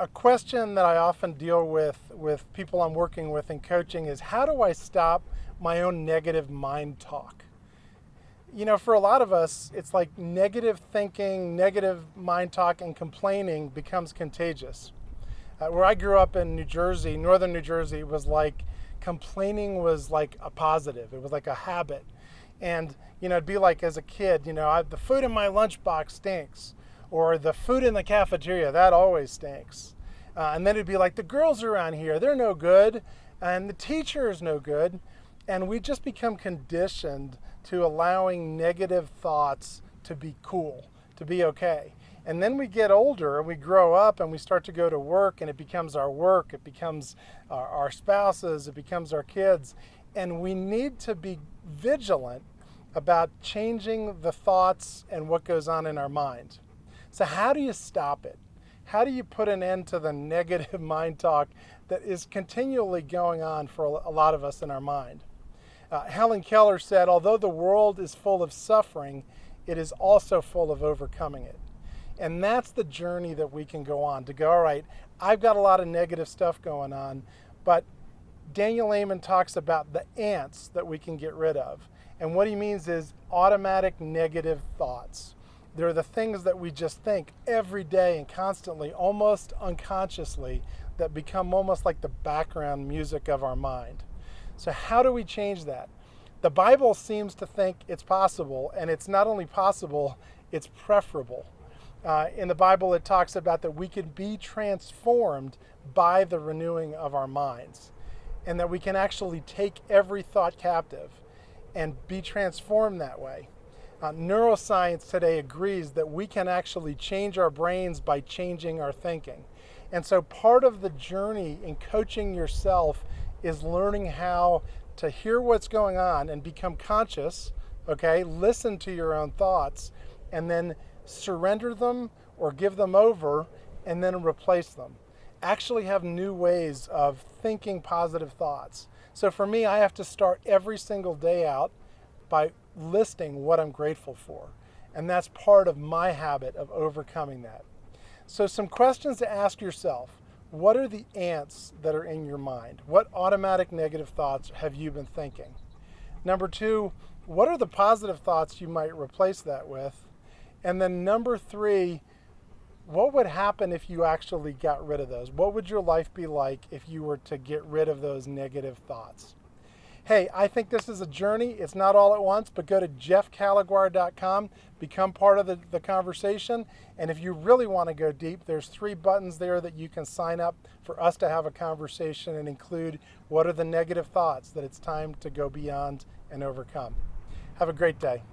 A question that I often deal with people I'm working with in coaching is, how do I stop my own negative mind talk? You know, for a lot of us, it's like negative thinking, negative mind talk, and complaining becomes contagious. Where I grew up in New Jersey, northern New Jersey, it was like complaining was like a positive. It was like a habit. And, you know, it'd be like as a kid, you know, the food in my lunchbox stinks, or the food in the cafeteria, that always stinks. And then it'd be like, the girls around here, they're no good, and the teacher is no good. And we just become conditioned to allowing negative thoughts to be cool, to be okay. And then we get older and we grow up and we start to go to work, and it becomes our work, it becomes our spouses, it becomes our kids. And we need to be vigilant about changing the thoughts and what goes on in our mind. So how do you stop it? How do you put an end to the negative mind talk that is continually going on for a lot of us in our mind? Helen Keller said, although the world is full of suffering, it is also full of overcoming it. And that's the journey that we can go on, to go, all right, I've got a lot of negative stuff going on, but Daniel Amen talks about the ants that we can get rid of. And what he means is automatic negative thoughts. They're the things that we just think every day and constantly, almost unconsciously, that become almost like the background music of our mind. So how do we change that? The Bible seems to think it's possible, and it's not only possible, it's preferable. In the Bible, it talks about that we can be transformed by the renewing of our minds, and that we can actually take every thought captive and be transformed that way. Neuroscience today agrees that we can actually change our brains by changing our thinking. And so part of the journey in coaching yourself is learning how to hear what's going on and become conscious, okay? Listen to your own thoughts, and then surrender them or give them over, and then replace them. Actually have new ways of thinking positive thoughts. So for me, I have to start every single day out by listing what I'm grateful for. And that's part of my habit of overcoming that. So some questions to ask yourself. What are the ants that are in your mind? What automatic negative thoughts have you been thinking? Number two, what are the positive thoughts you might replace that with? And then number three, what would happen if you actually got rid of those? What would your life be like if you were to get rid of those negative thoughts? Hey, I think this is a journey. It's not all at once, but go to jeffcalaguar.com, become part of the conversation. And if you really want to go deep, there's 3 buttons there that you can sign up for us to have a conversation and include what are the negative thoughts that it's time to go beyond and overcome. Have a great day.